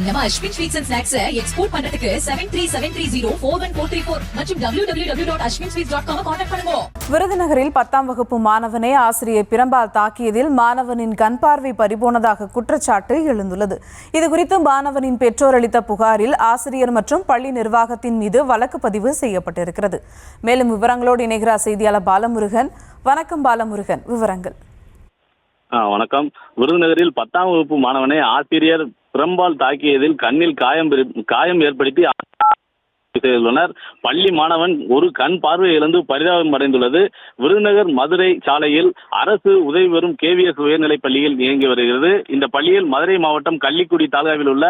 நம்ம Ashwin sweets and snacks export பண்றதுக்கு 7373041434 மற்றும் www.ashwinsweets.com கான்டாக்ட் பண்ணுங்க. விருதுநகரில் 10ஆம் வகுப்பு மாணவனை ஆசிரியை பிரம்பால் தாக்கியதில் மாணவனின் கண் பார்வை பறிபோனதாக குற்றச்சாட்டு எழுந்துள்ளது. இதுகுறித்து மாணவனின் பெற்றோர் அளித்த புகாரில் ஆசிரியர் மற்றும் பள்ளி நிர்வாகத்தின் மீது வழக்கு பதிவு செய்யப்பட்டிருக்கிறது. மேலும் விவரங்களோடு இணைகிறார் செய்தியாளர் பாலமுருகன். வணக்கம் பாலமுருகன், விவரங்கள். வணக்கம். விருதுநகரில் 10ஆம் வகுப்பு மாணவனை ஆசிரியர் பிரம்பால் தாக்கியதில் கண்ணில் காயம் ஏற்படுத்தி செய்துள்ளனர். பள்ளி மாணவன் ஒரு கண் பார்வை இழந்து பரிதாபம் அடைந்துள்ளது. விருதுநகர் மதுரை சாலையில் அரசு உதவி பெறும் KVS உயர்நிலைப் பள்ளியில் இயங்கி வருகிறது. இந்த பள்ளியில் மதுரை மாவட்டம் கள்ளிக்குடி தாலுகாவில் உள்ள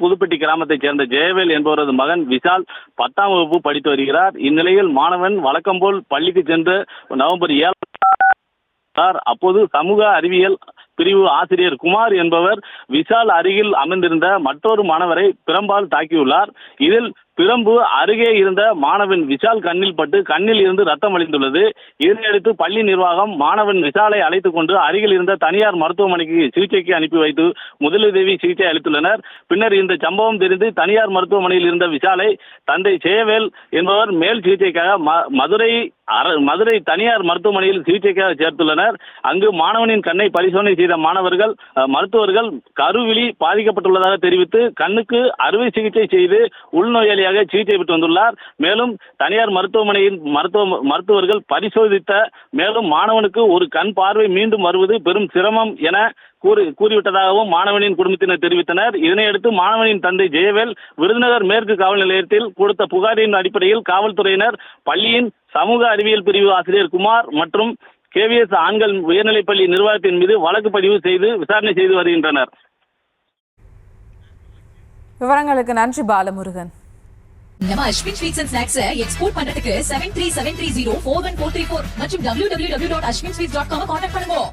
புதுப்பட்டி கிராமத்தைச் சேர்ந்த ஜெயவேல் என்பவரது மகன் விஷால் 10ஆம் வகுப்பு படித்து வருகிறார். இந்நிலையில் மாணவன் வழக்கம் போல் பள்ளிக்கு சென்று நவம்பர் 7 அப்போது சமூக அறிவியல் பிரிவு ஆசிரியர் குமார் என்பவர் விஷால் அருகில் அமர்ந்திருந்த மற்றொரு மாணவரை பிரம்பால் தாக்கியுள்ளார். இதில் பிரம்பு அருகே இருந்த மாணவன் விஷால் கண்ணில் பட்டு கண்ணில் இருந்து ரத்தம் வழிந்துள்ளது. இதனையடுத்து பள்ளி நிர்வாகம் மாணவன் விஷாலை அழைத்துக் கொண்டு அருகில் இருந்த தனியார் மருத்துவமனைக்கு சிகிச்சைக்கு அனுப்பி வைத்து முதலுதவி சிகிச்சை அளித்துள்ளனர். பின்னர் இந்த சம்பவம் தெரிந்து தனியார் மருத்துவமனையில் இருந்த விஷாலை தந்தை ஜெயவேல் என்பவர் மேல் சிகிச்சைக்காக மதுரை தனியார் மருத்துவமனையில் சிகிச்சைக்காக சேர்த்துள்ளனர். அங்கு மாணவனின் கண்ணை பரிசோதனை செய்த மருத்துவர்கள் கருவிழி பாதிக்கப்பட்டுள்ளதாக தெரிவித்து கண்ணுக்கு அறுவை சிகிச்சை செய்து உள்நோயாளியாக சிகிச்சை பெற்று வந்துள்ளார். மேலும் தனியார் மருத்துவமனையின் மருத்துவர்கள் பரிசோதித்த மேலும் மாணவனுக்கு ஒரு கண் பார்வை மீண்டும் வருவது பெரும் சிரமம் என கூறிவிட்டதாகவும் மாணவனின் குடும்பத்தினர் தெரிவித்தனர். இதனையடுத்து மாணவனின் தந்தை ஜெயவேல் விருதுநகர் மேற்கு காவல் நிலையத்தில் கொடுத்த புகாரின் அடிப்படையில் காவல்துறையினர் பள்ளியின் சமூக அறிவியல் பிரிவு ஆசிரியர் குமார் மற்றும் KVS ஆண்கள் உயர்நிலைப்பள்ளி நிர்வாகத்தின் மீது வழக்கு பதிவு செய்து விசாரணை செய்து வருகின்றனர். விவரங்களுக்கு நன்றி பாலமுருகன். நம்ம Ashwin sweets and snacks export பண்றதுக்கு 7373041434 மற்றும் www.ashwinsweets.com கான்டாக்ட் பண்ணுங்க.